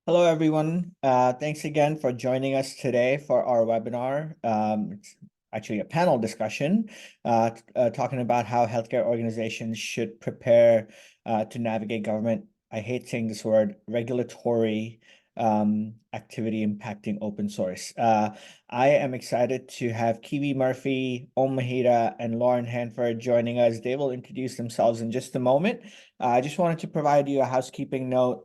Hello, everyone. Thanks again for joining us today for our webinar. It's actually a panel discussion talking about how healthcare organizations should prepare to navigate government, I hate saying this word, regulatory activity impacting open source. I am excited to have Kiwi Murphy, Om Mahida, and Lauren Hanford joining us. They will introduce themselves in just a moment. I just wanted to provide you a housekeeping note.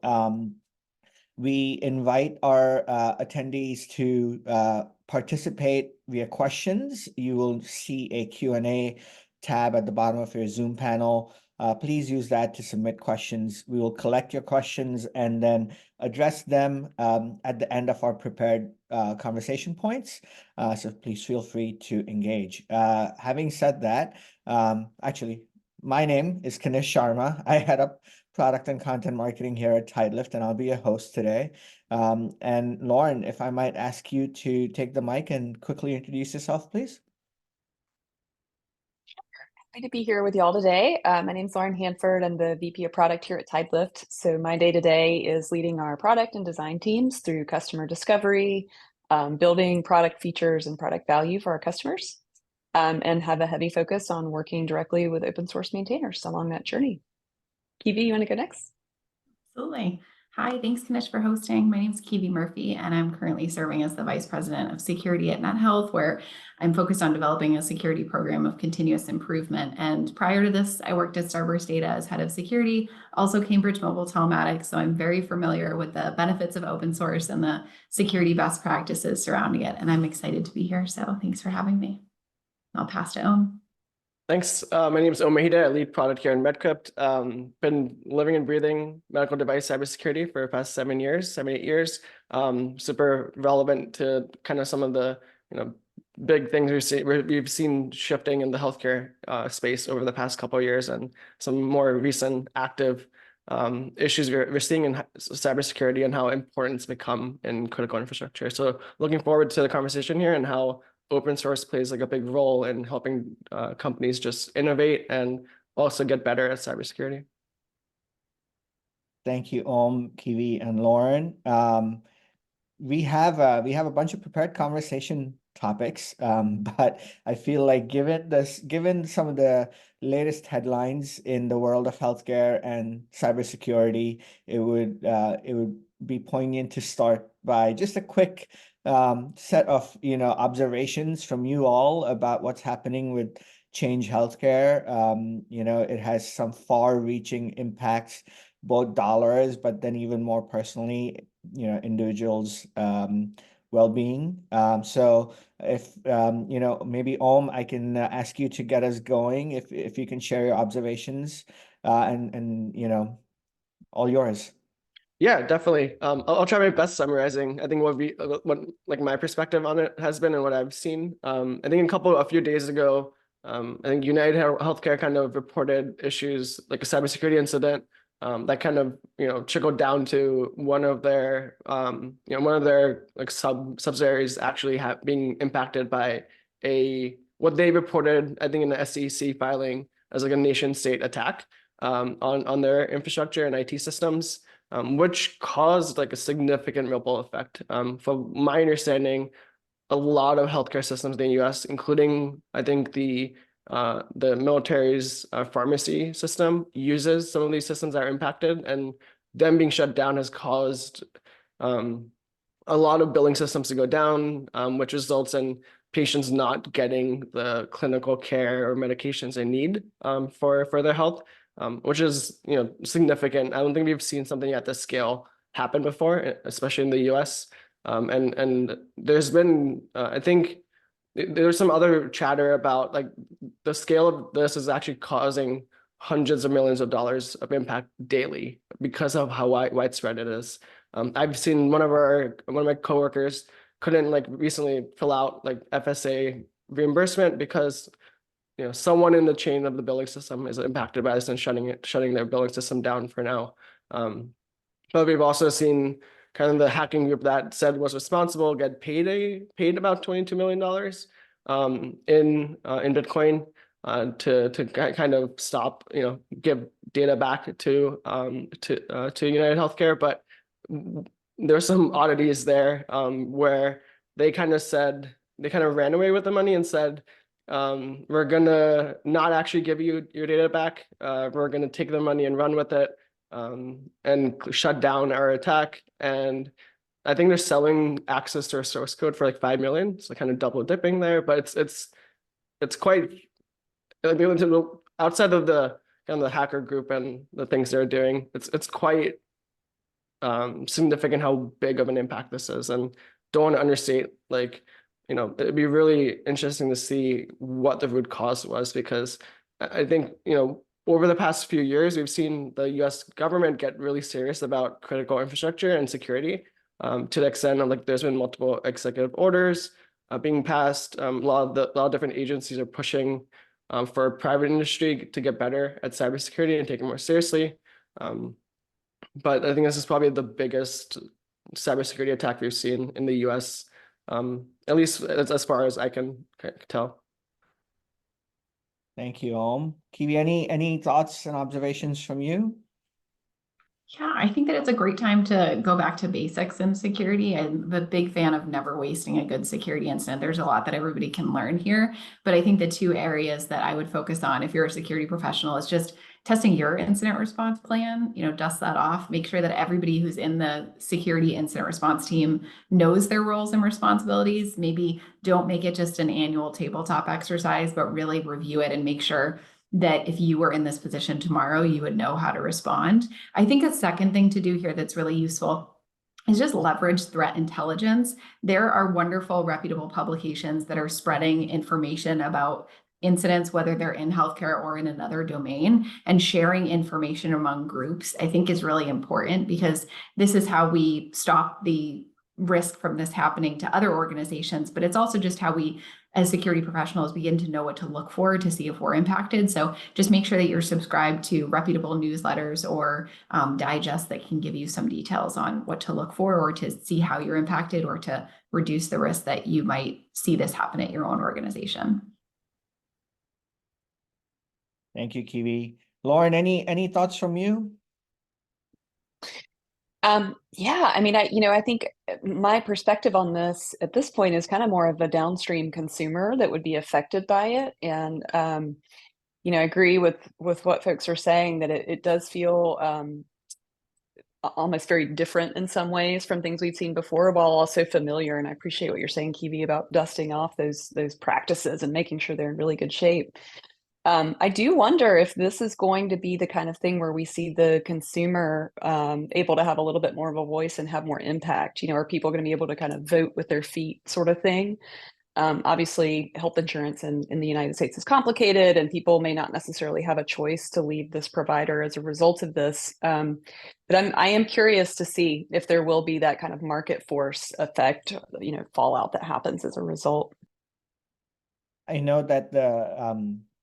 We invite our attendees to participate via questions. You will see a Q&A tab at the bottom of your Zoom panel. Please use that to submit questions. We will collect your questions and then address them at the end of our prepared conversation points. So please feel free to engage. Having said that, actually, my name is Kanish Sharma. I head up product and content marketing here at TideLift, and I'll be your host today. And Lauren, if I might ask you to take the mic and quickly introduce yourself, please. Happy to be here with y'all today. My name is Lauren Hanford. I'm the VP of Product here at TideLift. So my day-to-day is leading our product and design teams through customer discovery, building product features and product value for our customers, and have a heavy focus on working directly with open source maintainers along that journey. Kiwi, you want to go next? Absolutely. Hi, thanks, Kanish, for hosting. My name is Kiwi Murphy, and I'm currently serving as the Vice President of Security at NetHealth, where I'm focused on developing a security program of continuous improvement. And prior to this, I worked at Starburst Data as head of security, also Cambridge Mobile Telematics. So I'm very familiar with the benefits of open source and the security best practices surrounding it. And I'm excited to be here. So thanks for having me. I'll pass to Om. Thanks. My name is Om Mahida. I lead product here in MedCrypt. Been living and breathing medical device cybersecurity for the past 7 years, 8 years. Super relevant to kind of some of the big things we've seen shifting in the healthcare space over the past couple of years, and some more recent active issues we're seeing in cybersecurity and how important it's become in critical infrastructure. So looking forward to the conversation here and how open source plays like a big role in helping companies just innovate and also get better at cybersecurity. Thank you, Om, Kiwi, and Lauren. We have a bunch of prepared conversation topics, but I feel like given some of the latest headlines in the world of healthcare and cybersecurity, it would be poignant to start by just a quick set of observations from you all about what's happening with Change Healthcare. It has some far-reaching impacts, both dollars, but then even more personally, individuals' well-being. So if maybe Om, I can ask you to get us going if you can share your observations and all yours. Yeah, definitely. I'll try my best summarizing. I think what like my perspective on it has been and what I've seen. I think a few days ago, I think United Healthcare kind of reported issues like a cybersecurity incident that kind of trickled down to one of their like subsidiaries actually being impacted by what they reported, I think, in the SEC filing as like a nation state attack on their infrastructure and IT systems. Which caused like a significant ripple effect. From my understanding, a lot of healthcare systems in the U.S., including I think the military's pharmacy system, uses some of these systems that are impacted, and them being shut down has caused a lot of billing systems to go down, which results in patients not getting the clinical care or medications they need for their health. Which is significant. I don't think we've seen something at this scale happen before, especially in the U.S. And there's been I think there's some other chatter about like the scale of this is actually causing hundreds of millions of dollars of impact daily because of how widespread it is. I've seen one of my coworkers couldn't like recently fill out like FSA reimbursement because someone in the chain of the billing system is impacted by this and shutting their billing system down for now. But we've also seen kind of the hacking group that said was responsible get paid about $22 million in Bitcoin to kind of stop give data back to United Healthcare. But there's some oddities there where they kind of ran away with the money and said, we're gonna not actually give you your data back. We're gonna take the money and run with it and shut down our attack. And I think they're selling access to our source code for like 5 million. So kind of double dipping there, but it's quite outside of the kind of the hacker group and the things they're doing. It's quite significant how big of an impact this is, and don't want to understate, like, it'd be really interesting to see what the root cause was, because I think, over the past few years, we've seen the US government get really serious about critical infrastructure and security, to the extent of, like, there's been multiple executive orders being passed. A lot of different agencies are pushing for private industry to get better at cybersecurity and take it more seriously. But I think this is probably the biggest cybersecurity attack we've seen in the US, at least as far as I can tell. Thank you, Om. Kiwi, any thoughts and observations from you? Yeah, I think that it's a great time to go back to basics in security. I'm a big fan of never wasting a good security incident. There's a lot that everybody can learn here, but I think the two areas that I would focus on if you're a security professional is just testing your incident response plan, dust that off, make sure that everybody who's in the security incident response team knows their roles and responsibilities. Maybe don't make it just an annual tabletop exercise, but really review it and make sure that if you were in this position tomorrow, you would know how to respond. I think a second thing to do here that's really useful is just leverage threat intelligence. There are wonderful, reputable publications that are spreading information about incidents, whether they're in healthcare or in another domain, and sharing information among groups, I think, is really important, because this is how we stop the risk from this happening to other organizations, but it's also just how we, as security professionals, begin to know what to look for to see if we're impacted. So just make sure that you're subscribed to reputable newsletters or digests that can give you some details on what to look for, or to see how you're impacted, or to reduce the risk that you might see this happen at your own organization. Thank you, Kiwi. Lauren, any thoughts from you? Yeah, I mean, I think my perspective on this at this point is kind of more of a downstream consumer that would be affected by it. And, I agree with what folks are saying, that it does feel almost very different in some ways from things we've seen before, while also familiar. And I appreciate what you're saying, Kiwi, about dusting off those practices and making sure they're in really good shape. I do wonder if this is going to be the kind of thing where we see the consumer able to have a little bit more of a voice and have more impact. Are people going to be able to kind of vote with their feet, sort of thing? Obviously, health insurance in the United States is complicated, and people may not necessarily have a choice to leave this provider as a result of this. But I am curious to see if there will be that kind of market force effect, fallout that happens as a result. I know that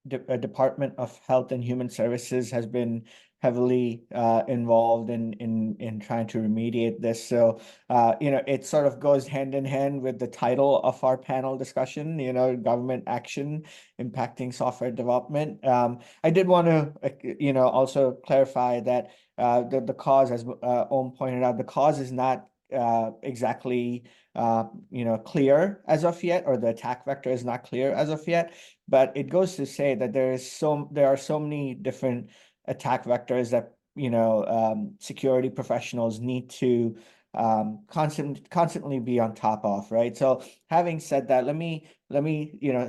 the Department of Health and Human Services has been heavily involved in trying to remediate this. So, it sort of goes hand in hand with the title of our panel discussion, government action impacting software development. I did want to, also clarify that the cause, as Om pointed out, the cause is not exactly clear as of yet, or the attack vector is not clear as of yet, but it goes to say that there are so many different attack vectors that security professionals need to constantly be on top of, right? So having said that, let me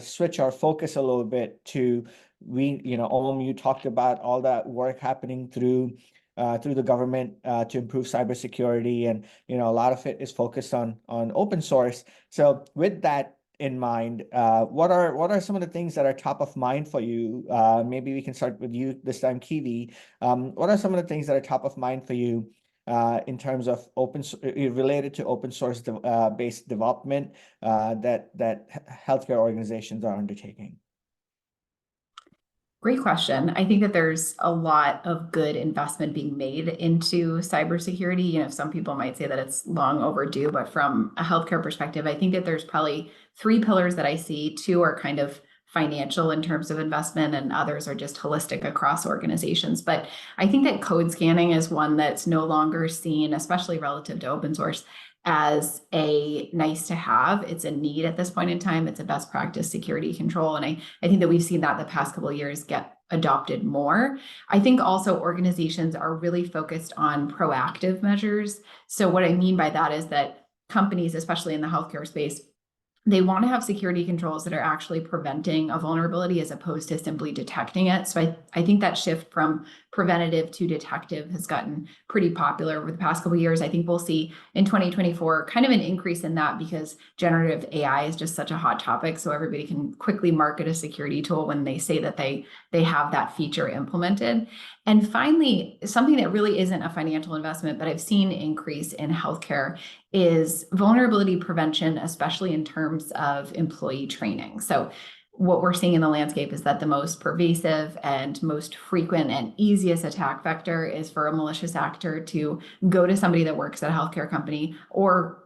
switch our focus a little bit to Om, you talked about all that work happening through the government to improve cybersecurity, and a lot of it is focused on open source. So with that in mind, what are some of the things that are top of mind for you? Maybe we can start with you this time, Kiwi. What are some of the things that are top of mind for you in terms of related to open source based development that healthcare organizations are undertaking? Great question. I think that there's a lot of good investment being made into cybersecurity. Some people might say that it's long overdue, but from a healthcare perspective, I think that there's probably 3 pillars that I see. 2 are kind of financial in terms of investment, and others are just holistic across organizations. But I think that code scanning is one that's no longer seen, especially relative to open source, as a nice to have. It's a need at this point in time. It's a best practice security control. And I think that we've seen that the past couple of years get adopted more. I think also organizations are really focused on proactive measures. So what I mean by that is that companies, especially in the healthcare space, they want to have security controls that are actually preventing a vulnerability as opposed to simply detecting it. So I think that shift from preventative to detective has gotten pretty popular over the past couple of years. I think we'll see in 2024 kind of an increase in that because generative AI is just such a hot topic. So everybody can quickly market a security tool when they say that they have that feature implemented. And finally, something that really isn't a financial investment, but I've seen increase in healthcare is vulnerability prevention, especially in terms of employee training. So what we're seeing in the landscape is that the most pervasive and most frequent and easiest attack vector is for a malicious actor to go to somebody that works at a healthcare company or,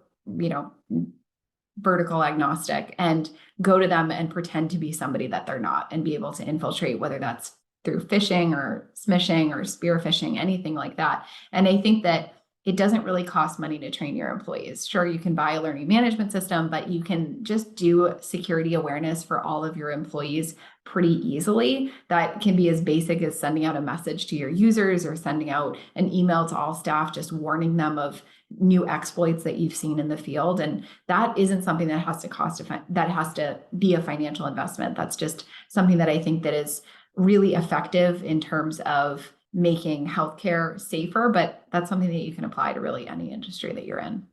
vertical agnostic, and go to them and pretend to be somebody that they're not and be able to infiltrate, whether that's through phishing or smishing or spear phishing, anything like that. And I think that it doesn't really cost money to train your employees. Sure, you can buy a learning management system, but you can just do security awareness for all of your employees pretty easily. That can be as basic as sending out a message to your users or sending out an email to all staff, just warning them of new exploits that you've seen in the field. And that isn't something that has to be a financial investment. That's just something that I think that is really effective in terms of making healthcare safer, but that's something that you can apply to really any industry that you're in.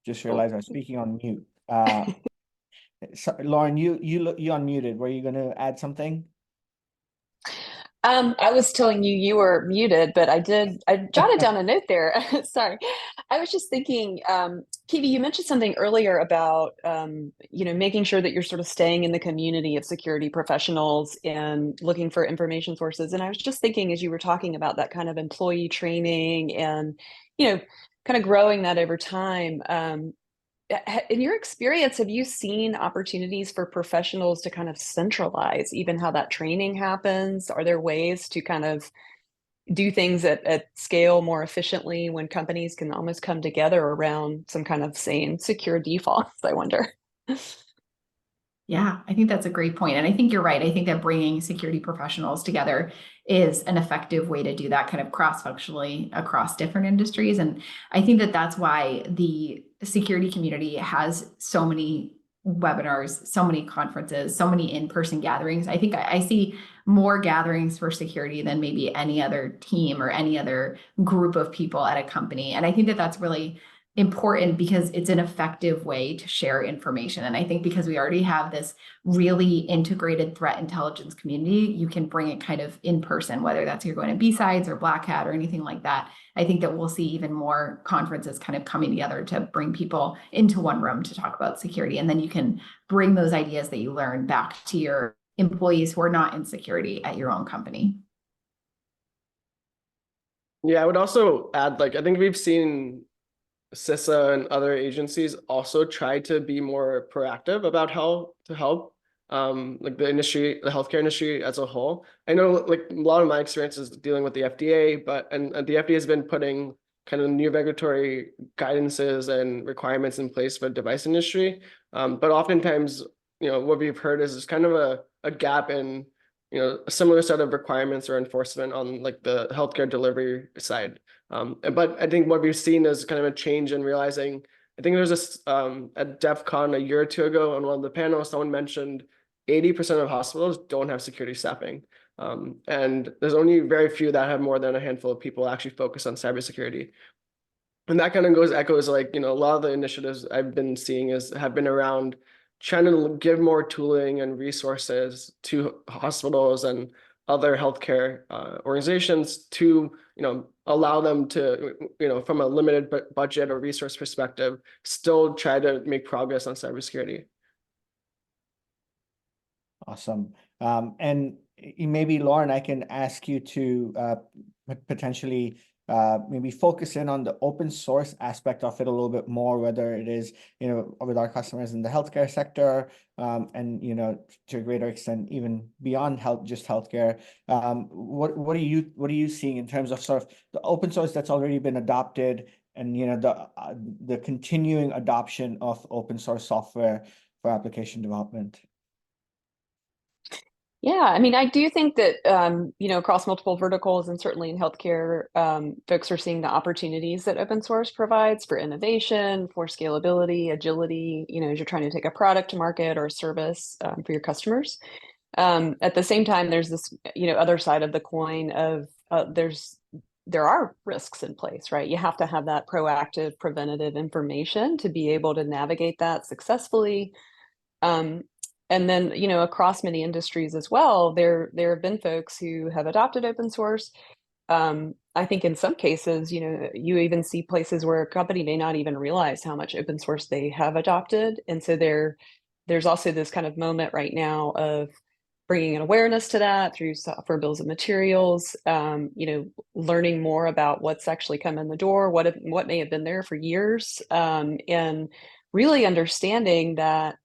Just realized I was speaking on mute. So, Lauren, you unmuted. Were you going to add something? I was telling you were muted, but I jotted down a note there. Sorry. I was just thinking, Kiwi, you mentioned something earlier about, making sure that you're sort of staying in the community of security professionals and looking for information sources. And I was just thinking, as you were talking about that kind of employee training and, kind of growing that over time, in your experience, have you seen opportunities for professionals to kind of centralize even how that training happens? Are there ways to kind of do things at scale more efficiently when companies can almost come together around some kind of same secure defaults, I wonder? Yeah, I think that's a great point. And I think you're right. I think that bringing security professionals together is an effective way to do that kind of cross-functionally across different industries. And I think that that's why the security community has so many webinars, so many conferences, so many in-person gatherings. I think I see more gatherings for security than maybe any other team or any other group of people at a company. And I think that that's really important because it's an effective way to share information. And I think because we already have this really integrated threat intelligence community, you can bring it kind of in person, whether that's you're going to B-Sides or Black Hat or anything like that. I think that we'll see even more conferences kind of coming together to bring people into one room to talk about security. And then you can bring those ideas that you learn back to your employees who are not in security at your own company. Yeah, I would also add, I think we've seen CISA and other agencies also try to be more proactive about how to help the industry, the healthcare industry as a whole. I know a lot of my experience is dealing with the FDA, and the FDA has been putting kind of new regulatory guidances and requirements in place for the device industry. But oftentimes, what we've heard is there's kind of a gap in, a similar set of requirements or enforcement on the healthcare delivery side. But I think what we've seen is kind of a change in realizing, I think there was this at DEF CON a year or two ago on one of the panels, someone mentioned 80% of hospitals don't have security staffing. And there's only very few that have more than a handful of people actually focused on cybersecurity. And that kind of echoes a lot of the initiatives I've been seeing have been around trying to give more tooling and resources to hospitals and other healthcare organizations to, allow them to, from a limited budget or resource perspective, still try to make progress on cybersecurity. Awesome. And maybe, Lauren, I can ask you to potentially maybe focus in on the open source aspect of it a little bit more, whether it is, with our customers in the healthcare sector, and, to a greater extent, even beyond just healthcare. What are you seeing in terms of sort of the open source that's already been adopted, and, the continuing adoption of open source software for application development? Yeah, I mean, I do think that, across multiple verticals and certainly in healthcare, folks are seeing the opportunities that open source provides for innovation, for scalability, agility, as you're trying to take a product to market or a service for your customers. At the same time, there's this, other side of the coin of there are risks in place, right? You have to have that proactive, preventative information to be able to navigate that successfully. And then, across many industries as well, there have been folks who have adopted open source. I think in some cases, you even see places where a company may not even realize how much open source they have adopted. And so there's also this kind of moment right now of bringing an awareness to that through software bills of materials, learning more about what's actually come in the door, what may have been there for years, and really understanding that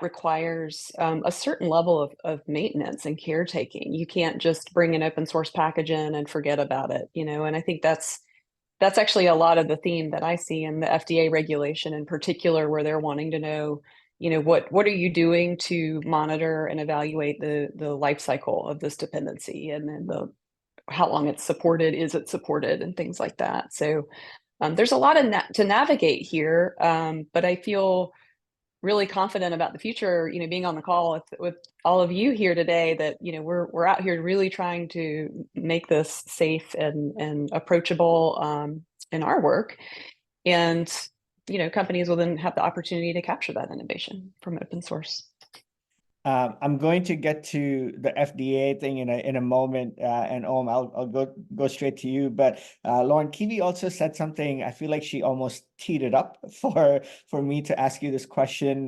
requires a certain level of maintenance and caretaking. You can't just bring an open source package in and forget about it, and I think that's actually a lot of the theme that I see in the FDA regulation in particular, where they're wanting to know, what are you doing to monitor and evaluate the life cycle of this dependency, and then how long it's supported, is it supported, and things like that. So there's a lot to navigate here, but I feel really confident about the future, being on the call with all of you here today, that, we're out here really trying to make this safe and approachable in our work. And, companies will then have the opportunity to capture that innovation from open source. I'm going to get to the FDA thing in a moment, and I'll go straight to you. But Lauren, Kiwi also said something. I feel like she almost teed it up for me to ask you this question.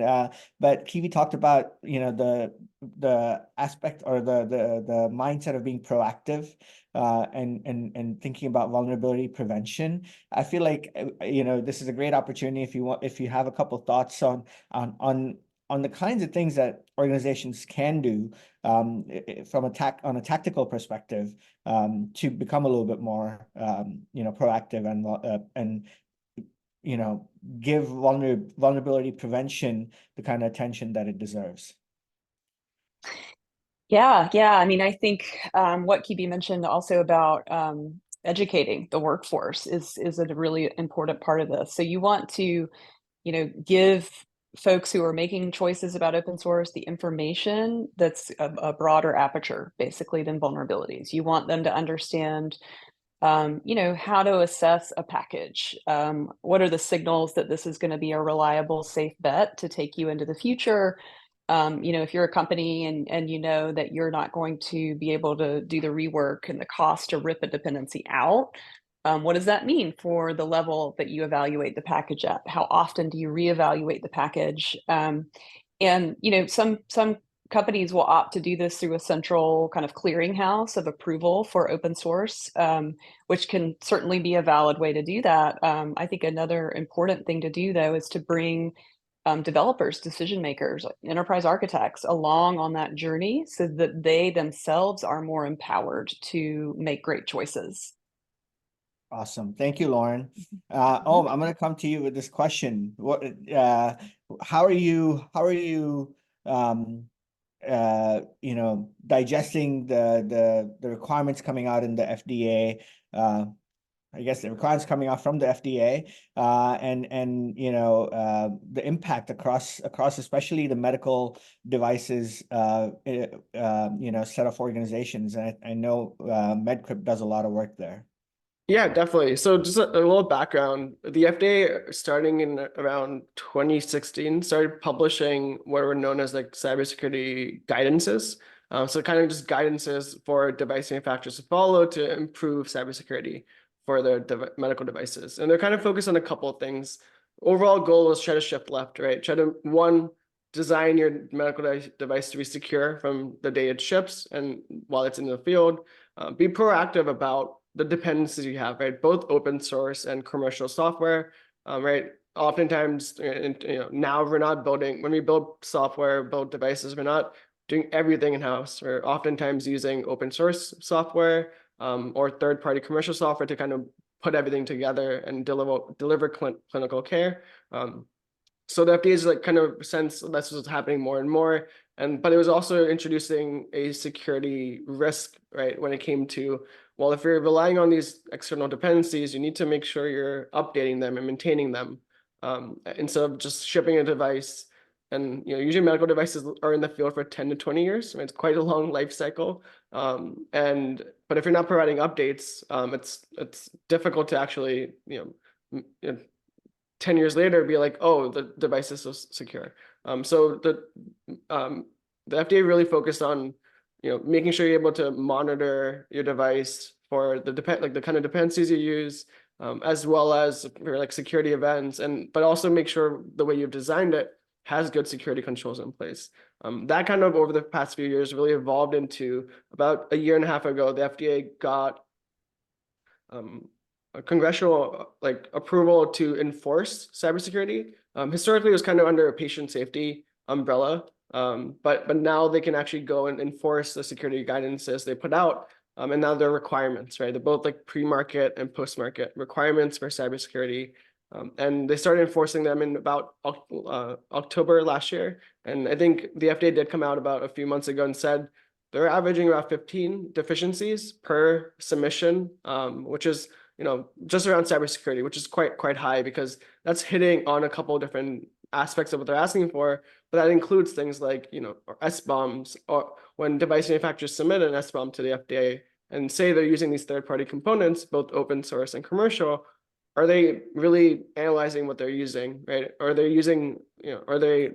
But Kiwi talked about the aspect or the mindset of being proactive, and thinking about vulnerability prevention. I feel like this is a great opportunity if you have a couple thoughts on the kinds of things that organizations can do, from on a tactical perspective, to become a little bit more proactive and give vulnerability prevention the kind of attention that it deserves. Yeah. I mean, I think what Kibi mentioned also about educating the workforce is a really important part of this. So you want to, give folks who are making choices about open source the information that's a broader aperture, basically, than vulnerabilities. You want them to understand, how to assess a package. What are the signals that this is going to be a reliable, safe bet to take you into the future? If you're a company and you know that you're not going to be able to do the rework and the cost to rip a dependency out, what does that mean for the level that you evaluate the package at? How often do you reevaluate the package? And some companies will opt to do this through a central kind of clearinghouse of approval for open source, which can certainly be a valid way to do that. I think another important thing to do, though, is to bring developers, decision makers, enterprise architects along on that journey so that they themselves are more empowered to make great choices. Awesome. Thank you, Lauren. I'm going to come to you with this question. How are you digesting the requirements coming out in the FDA? I guess the requirements coming out from the FDA, and the impact across especially the medical devices set of organizations. And I know MedCrypt does a lot of work there. Yeah, definitely. So just a little background, the FDA, starting in around 2016, started publishing what were known as like cybersecurity guidances. So kind of just guidances for device manufacturers to follow to improve cybersecurity for their medical devices. And they're kind of focused on a couple of things. Overall goal was try to shift left, right? Try to, one, design your medical device to be secure from the day it ships and while it's in the field. Be proactive about the dependencies you have, right? Both open source and commercial software, right? Oftentimes, now we're not building, when we build software, build devices, we're not doing everything in-house. We're oftentimes using open source software or third-party commercial software to kind of put everything together and deliver clinical care. So the FDA is like kind of sense that's what's happening more and more. But it was also introducing a security risk, right? When it came to, well, if you're relying on these external dependencies, you need to make sure you're updating them and maintaining them instead of just shipping a device. And usually medical devices are in the field for 10 to 20 years. So it's quite a long life cycle. But if you're not providing updates, it's difficult to actually 10 years later be like, oh, the device is so secure. So the FDA really focused on making sure you're able to monitor your device for the kind of dependencies you use, as well as for like security events, but also make sure the way you've designed it has good security controls in place. That kind of over the past few years really evolved into about a year and a half ago, the FDA got a congressional approval to enforce cybersecurity. Historically, it was kind of under a patient safety umbrella, but now they can actually go and enforce the security guidances they put out, and now they're requirements, right? They're both like pre-market and post-market requirements for cybersecurity. And they started enforcing them in about October last year. And I think the FDA did come out about a few months ago and said they're averaging about 15 deficiencies per submission, which is just around cybersecurity, which is quite high because that's hitting on a couple of different aspects of what they're asking for. But that includes things like SBOMs, or when device manufacturers submit an SBOM to the FDA and say they're using these third-party components, both open source and commercial. Are they really analyzing what they're using, right? Or they're using, what the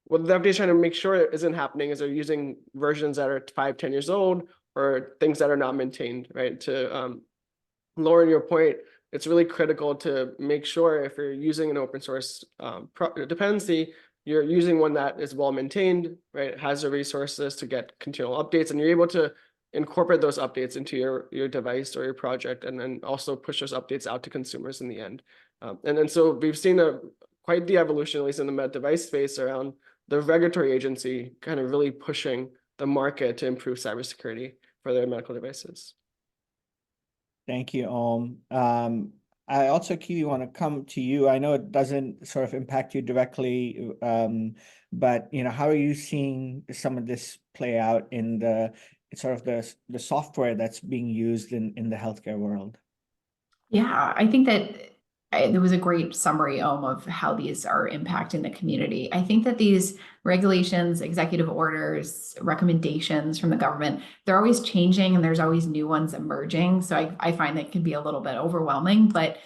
FDA is trying to make sure isn't happening is they're using versions that are 5-10 years old or things that are not maintained, right? To Lauren, your point, it's really critical to make sure if you're using an open source dependency, you're using one that is well maintained, right? Has the resources to get continual updates, and you're able to incorporate those updates into your device or your project, and then also push those updates out to consumers in the end. And then so we've seen quite the evolution, at least in the med device space, around the regulatory agency kind of really pushing the market to improve cybersecurity for their medical devices. Thank you, Om. I also, Kiwi, want to come to you. I know it doesn't sort of impact you directly, but how are you seeing some of this play out in the software that's being used in the healthcare world? Yeah, I think that there was a great summary, of how these are impacting the community. I think that these regulations, executive orders, recommendations from the government, they're always changing and there's always new ones emerging. So I find that can be a little bit overwhelming, but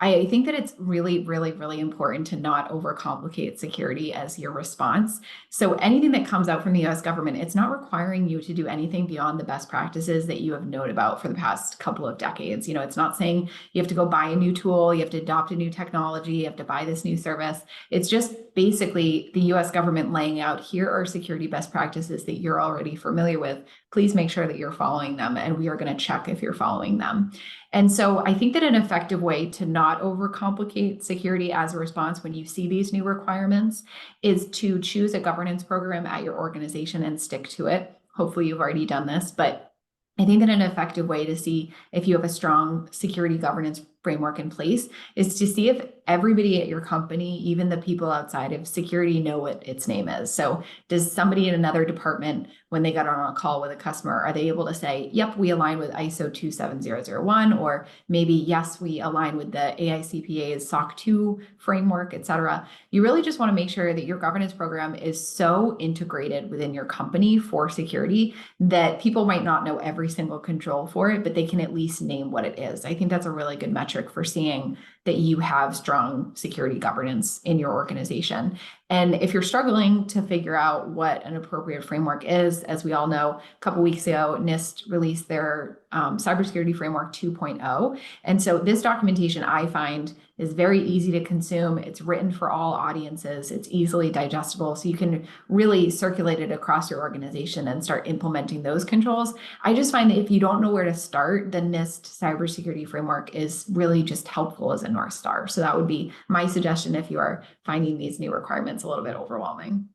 I think that it's really, really, really important to not overcomplicate security as your response. So anything that comes out from the US government, it's not requiring you to do anything beyond the best practices that you have known about for the past couple of decades. It's not saying you have to go buy a new tool, you have to adopt a new technology, you have to buy this new service. It's just basically the US government laying out, here are security best practices that you're already familiar with. Please make sure that you're following them, and we are going to check if you're following them. And so I think that an effective way to not overcomplicate security as a response when you see these new requirements is to choose a governance program at your organization and stick to it. Hopefully you've already done this, but I think that an effective way to see if you have a strong security governance framework in place is to see if everybody at your company, even the people outside of security, know what its name is. So does somebody in another department, when they got on a call with a customer, are they able to say, yep, we align with ISO 27001, or maybe, yes, we align with the AICPA's SOC 2 framework, et cetera. You really just want to make sure that your governance program is so integrated within your company for security that people might not know every single control for it, but they can at least name what it is. I think that's a really good metric for seeing that you have strong security governance in your organization. And if you're struggling to figure out what an appropriate framework is, as we all know, a couple weeks ago, NIST released their cybersecurity framework 2.0. And so this documentation I find is very easy to consume. It's written for all audiences. It's easily digestible. So you can really circulate it across your organization and start implementing those controls. I just find that if you don't know where to start, the NIST cybersecurity framework is really just helpful as a North Star. So that would be my suggestion if you are finding these new requirements a little bit overwhelming.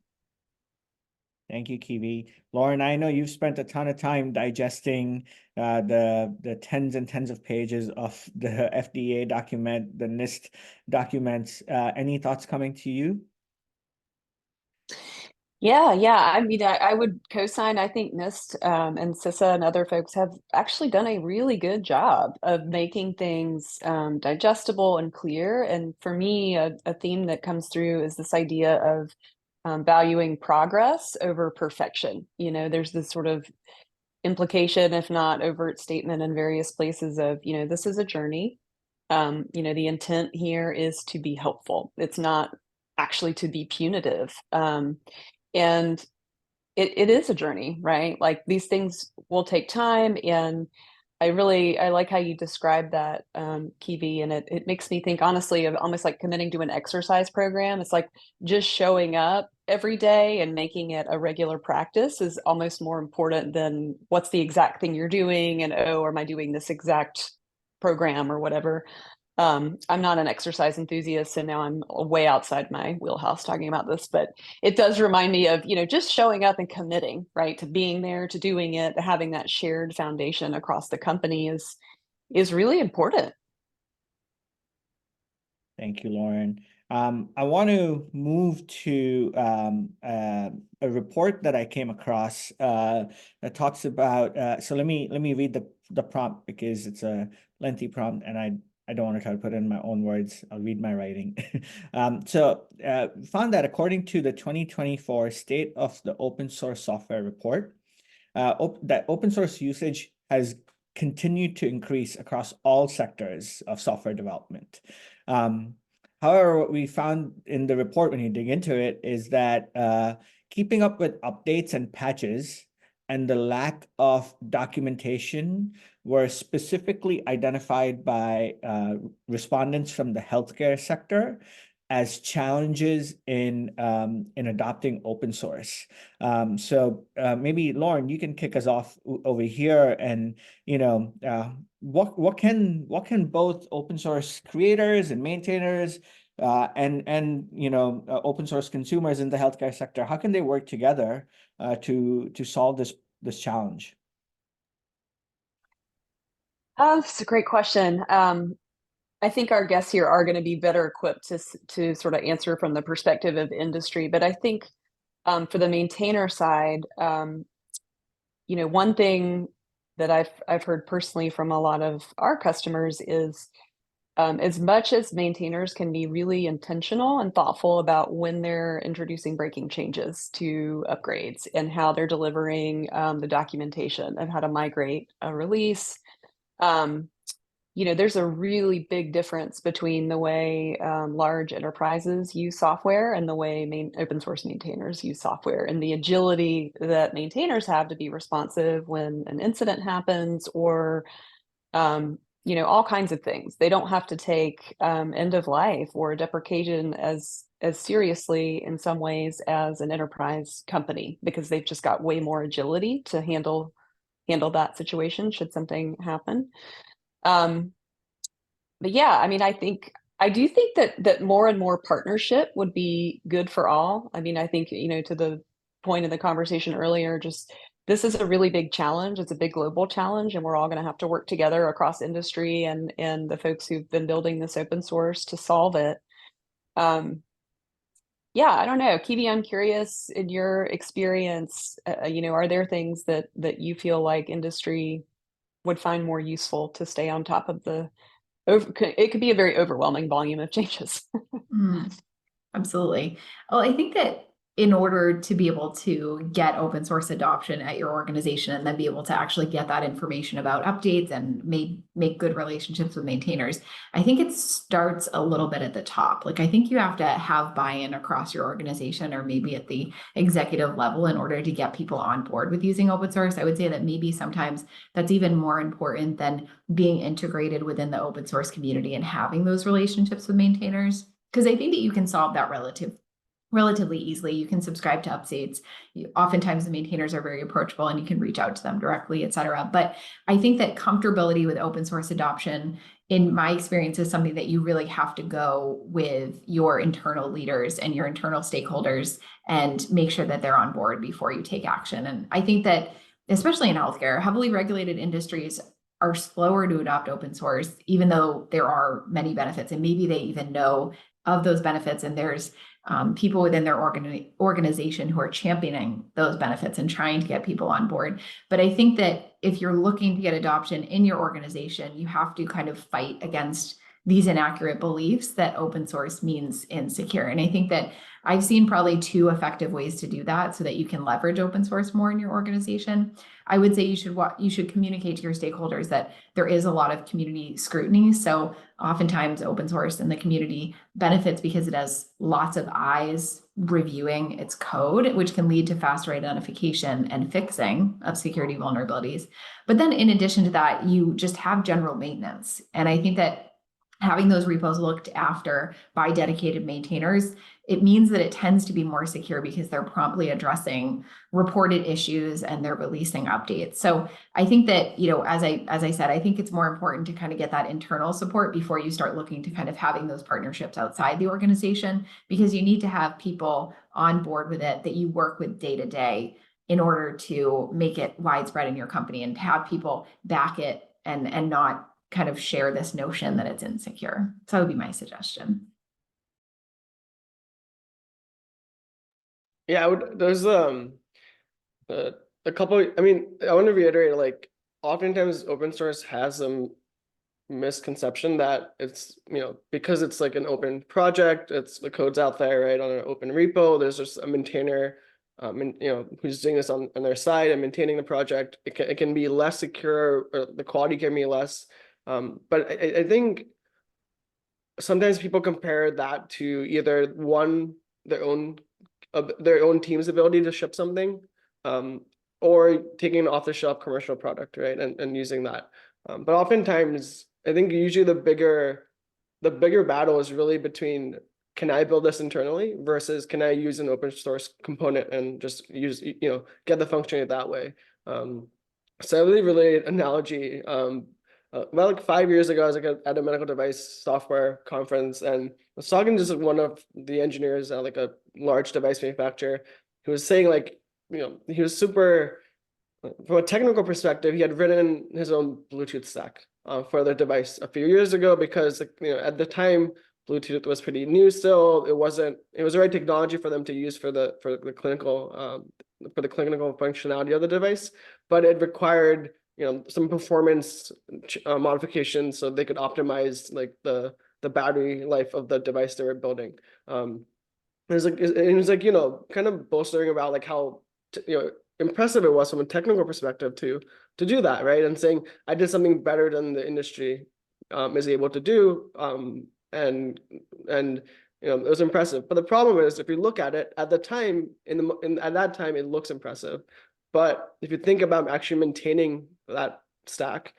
Thank you, Kiwi. Lauren, I know you've spent a ton of time digesting the tens and tens of pages of the FDA document, the NIST documents. Any thoughts coming to you? Yeah. I mean, I would co-sign. I think NIST and CISA and other folks have actually done a really good job of making things digestible and clear. And for me, a theme that comes through is this idea of valuing progress over perfection. You know, there's this sort of implication, if not overt statement in various places of, you know, this is a journey. You know, the intent here is to be helpful. It's not actually to be punitive. And it is a journey, right? Like these things will take time. And I like how you describe that, Kiwi, and it makes me think honestly of almost like committing to an exercise program. It's like just showing up every day and making it a regular practice is almost more important than what's the exact thing you're doing and, oh, am I doing this exact program or whatever. I'm not an exercise enthusiast, so now I'm way outside my wheelhouse talking about this, but it does remind me of, you know, just showing up and committing, right, to being there, to doing it, having that shared foundation across the company is really important. Thank you, Lauren. I want to move to a report that I came across that talks about. So let me read the prompt because it's a lengthy prompt, and I don't want to try to put it in my own words. I'll read my writing. Found that according to the 2024 State of the Open Source Software Report, that open source usage has continued to increase across all sectors of software development. However, what we found in the report when you dig into it is that keeping up with updates and patches and the lack of documentation were specifically identified by respondents from the healthcare sector as challenges in adopting open source. Maybe Lauren, you can kick us off over here, and you know what can both open source creators and maintainers and you know open source consumers in the healthcare sector, how can they work together to solve this challenge? That's a great question. I think our guests here are going to be better equipped to sort of answer from the perspective of industry. But I think for the maintainer side, you know, one thing that I've heard personally from a lot of our customers is as much as maintainers can be really intentional and thoughtful about when they're introducing breaking changes to upgrades and how they're delivering the documentation of how to migrate a release. You know, there's a really big difference between the way large enterprises use software and the way open source maintainers use software, and the agility that maintainers have to be responsive when an incident happens or, you know, all kinds of things. They don't have to take end of life or deprecation as seriously in some ways as an enterprise company, because they've just got way more agility to handle that situation should something happen. But yeah, I mean, I do think that more and more partnership would be good for all. I mean, I think, you know, to the point of the conversation earlier, just this is a really big challenge. It's a big global challenge, and we're all going to have to work together across industry and the folks who've been building this open source to solve it. Yeah, I don't know. Kiwi, I'm curious, in your experience, you know, are there things that you feel like industry would find more useful to stay on top of it could be a very overwhelming volume of changes. Absolutely. Well, I think that in order to be able to get open source adoption at your organization and then be able to actually get that information about updates and make good relationships with maintainers, I think it starts a little bit at the top. Like, I think you have to have buy-in across your organization or maybe at the executive level in order to get people on board with using open source. I would say that maybe sometimes that's even more important than being integrated within the open source community and having those relationships with maintainers. Because I think that you can solve that relatively easily. You can subscribe to updates. Oftentimes the maintainers are very approachable and you can reach out to them directly, et cetera. But I think that comfortability with open source adoption, in my experience, is something that you really have to go with your internal leaders and your internal stakeholders and make sure that they're on board before you take action. And I think that, especially in healthcare, heavily regulated industries are slower to adopt open source, even though there are many benefits, and maybe they even know of those benefits, and there's people within their organization who are championing those benefits and trying to get people on board. But I think that if you're looking to get adoption in your organization, you have to kind of fight against these inaccurate beliefs that open source means insecure. And I think that I've seen probably 2 effective ways to do that so that you can leverage open source more in your organization. I would say you should communicate to your stakeholders that there is a lot of community scrutiny. So oftentimes open source in the community benefits because it has lots of eyes reviewing its code, which can lead to faster identification and fixing of security vulnerabilities. But then in addition to that, you just have general maintenance. And I think that having those repos looked after by dedicated maintainers, it means that it tends to be more secure because they're promptly addressing reported issues and they're releasing updates. So I think that, as I said, I think it's more important to kind of get that internal support before you start looking to kind of having those partnerships outside the organization, because you need to have people on board with it that you work with day to day in order to make it widespread in your company and have people back it and not kind of share this notion that it's insecure. So that would be my suggestion. Yeah, there's a couple, I mean, I want to reiterate, like, oftentimes open source has a misconception that it's, because it's like an open project, it's the code's out there, right, on an open repo, there's just a maintainer, who's doing this on their side and maintaining the project. It can be less secure, or the quality can be less. But I think sometimes people compare that to either their own team's ability to ship something, or taking an off-the-shelf commercial product, right, and using that. But oftentimes, I think usually the bigger battle is really between, can I build this internally versus can I use an open source component and just use, get the functionality that way. So a really related analogy. About like 5 years ago, I was at a medical device software conference, and I was talking to just one of the engineers at like a large device manufacturer who was saying, like, he was super, from a technical perspective, he had written his own Bluetooth stack for the device a few years ago because, at the time, Bluetooth was pretty new still. It was the right technology for them to use for the clinical functionality of the device, but it required some performance modifications so they could optimize like the battery life of the device they were building. It was like kind of boasting about like how impressive it was from a technical perspective to do that, right? And saying I did something better than the industry is able to do, and it was impressive. But the problem is, if you look at it at the time, at that time, it looks impressive. But if you think about actually maintaining that stack,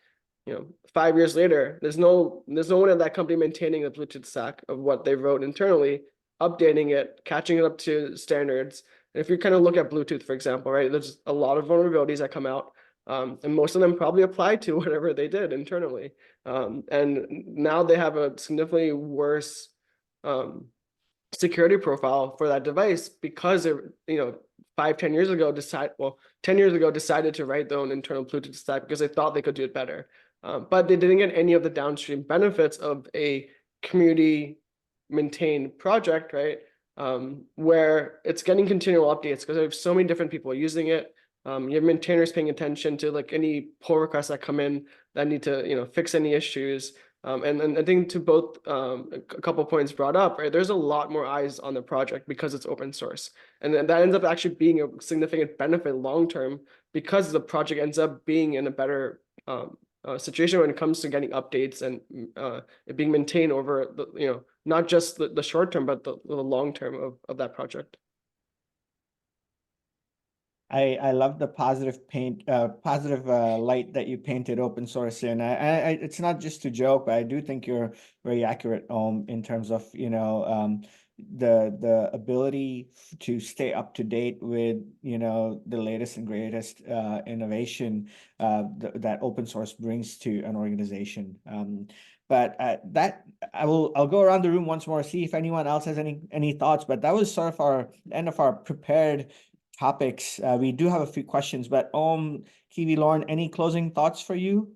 5 years later, there's no one at that company maintaining the Bluetooth stack of what they wrote internally, updating it, catching it up to standards. And if you kind of look at Bluetooth, for example, right, there's a lot of vulnerabilities that come out, and most of them probably apply to whatever they did internally. And now they have a significantly worse security profile for that device because it, 10 years ago decided to write their own internal Bluetooth stack because they thought they could do it better. But they didn't get any of the downstream benefits of a community maintained project, right? Where it's getting continual updates because there's so many different people using it. You have maintainers paying attention to like any pull requests that come in that need to, fix any issues. And I think to both a couple points brought up, right? There's a lot more eyes on the project because it's open source, and then that ends up actually being a significant benefit long term because the project ends up being in a better situation when it comes to getting updates and it being maintained over the not just the short term but the long term of that project. I love the positive light that you painted open source in. It's not just a joke, but I do think you're very accurate in terms of the ability to stay up to date with the latest and greatest innovation that open source brings to an organization. But that I'll go around the room once more, see if anyone else has any thoughts. But that was sort of our end of our prepared topics. We do have a few questions, but Kiwi, Lauren, any closing thoughts for you?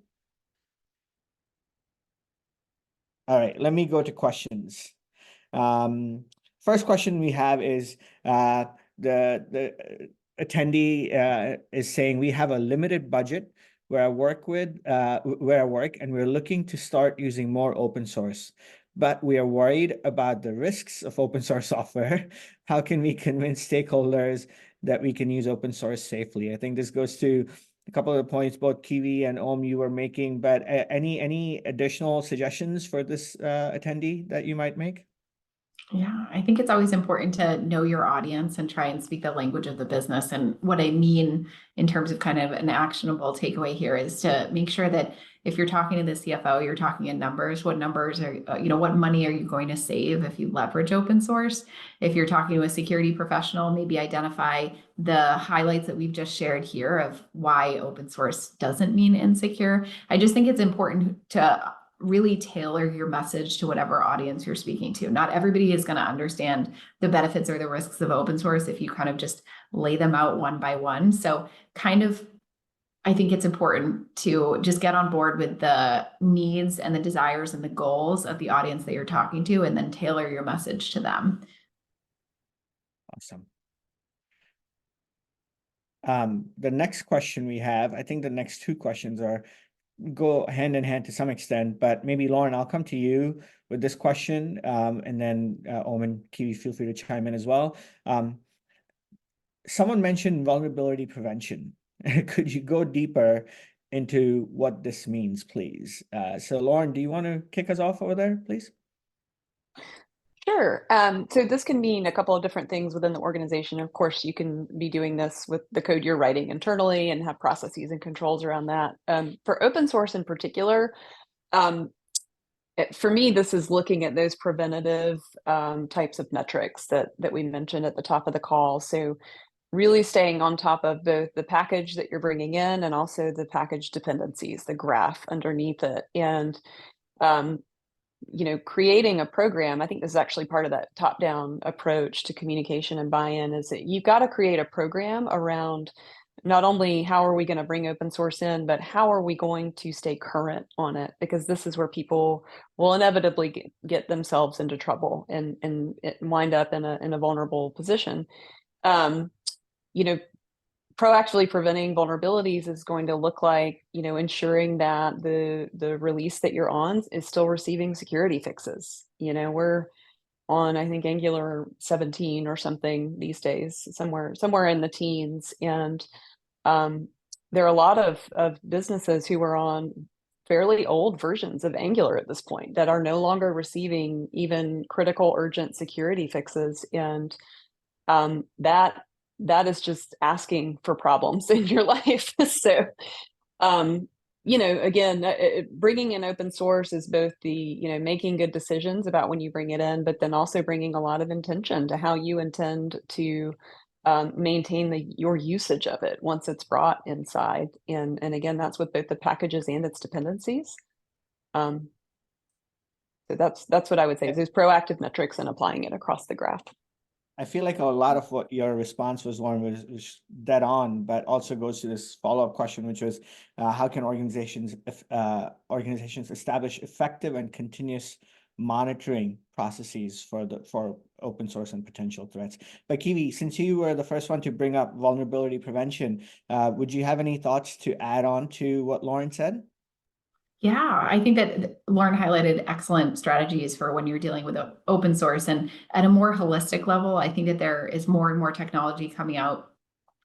All right, let me go to questions. First question we have is the attendee is saying we have a limited budget where I work and we're looking to start using more open source, but we are worried about the risks of open source software. How can we convince stakeholders that we can use open source safely? I think this goes to a couple of the points both Kiwi and you were making, but any additional suggestions for this attendee that you might make? Yeah, I think it's always important to know your audience and try and speak the language of the business. And what I mean in terms of kind of an actionable takeaway here is to make sure that if you're talking to the CFO, you're talking in numbers. What numbers are, what money are you going to save if you leverage open source? If you're talking to a security professional, maybe identify the highlights that we've just shared here of why open source doesn't mean insecure. I just think it's important to really tailor your message to whatever audience you're speaking to. Not everybody is going to understand the benefits or the risks of open source if you kind of just lay them out one by one. So I think it's important to just get on board with the needs and the desires and the goals of the audience that you're talking to, and then tailor your message to them. Awesome. The next question we have, I think the next two questions go hand in hand to some extent, but maybe Lauren, I'll come to you with this question, and then Omen, Kiwi, feel free to chime in as well. Someone mentioned vulnerability prevention. Could you go deeper into what this means, please? So Lauren, do you want to kick us off over there, please? Sure. So this can mean a couple of different things within the organization. Of course, you can be doing this with the code you're writing internally and have processes and controls around that. For open source in particular, for me, this is looking at those preventative types of metrics that we mentioned at the top of the call. So really staying on top of both the package that you're bringing in and also the package dependencies, the graph underneath it. And creating a program, I think this is actually part of that top-down approach to communication and buy-in, is that you've got to create a program around not only how are we going to bring open source in, but how are we going to stay current on it? Because this is where people will inevitably get themselves into trouble and wind up in a vulnerable position. Proactively preventing vulnerabilities is going to look like, ensuring that the release that you're on is still receiving security fixes. We're on, I think, Angular 17 or something these days, somewhere in the teens. And there are a lot of businesses who are on fairly old versions of Angular at this point that are no longer receiving even critical urgent security fixes. And that is just asking for problems in your life. So, again, bringing in open source is both the, making good decisions about when you bring it in, but then also bringing a lot of intention to how you intend to maintain your usage of it once it's brought inside. And again, that's with both the packages and its dependencies. So that's what I would say is those proactive metrics and applying it across the graph. I feel like a lot of what your response was, Lauren, was dead on, but also goes to this follow-up question, which was, how can organizations establish effective and continuous monitoring processes for open source and potential threats? But Kiwi, since you were the first one to bring up vulnerability prevention, would you have any thoughts to add on to what Lauren said? Yeah, I think that Lauren highlighted excellent strategies for when you're dealing with open source, and at a more holistic level, I think that there is more and more technology coming out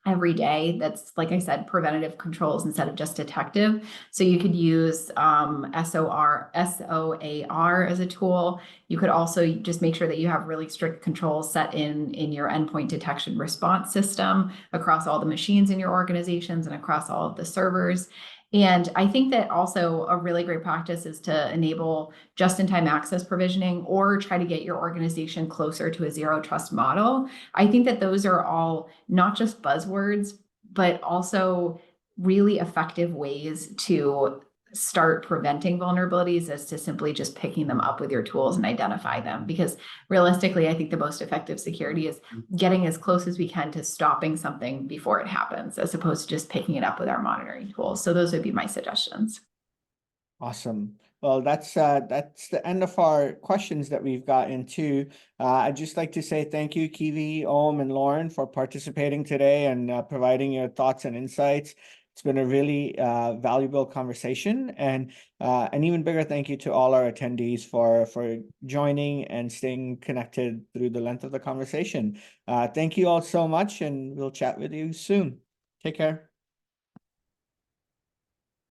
every day that's, like I said, preventative controls instead of just detective. So you could use SOAR as a tool. You could also just make sure that you have really strict controls set in your endpoint detection response system across all the machines in your organizations and across all of the servers. And I think that also a really great practice is to enable just-in-time access provisioning or try to get your organization closer to a zero trust model. I think that those are all not just buzzwords, but also really effective ways to start preventing vulnerabilities as to simply just picking them up with your tools and identify them. Because realistically, I think the most effective security is getting as close as we can to stopping something before it happens, as opposed to just picking it up with our monitoring tools. So those would be my suggestions. Awesome. Well, that's the end of our questions that we've got into. I'd just like to say thank you, Kiwi, Om, and Lauren, for participating today and providing your thoughts and insights. It's been a really valuable conversation, and an even bigger thank you to all our attendees for joining and staying connected through the length of the conversation. Thank you all so much, and we'll chat with you soon. Take care.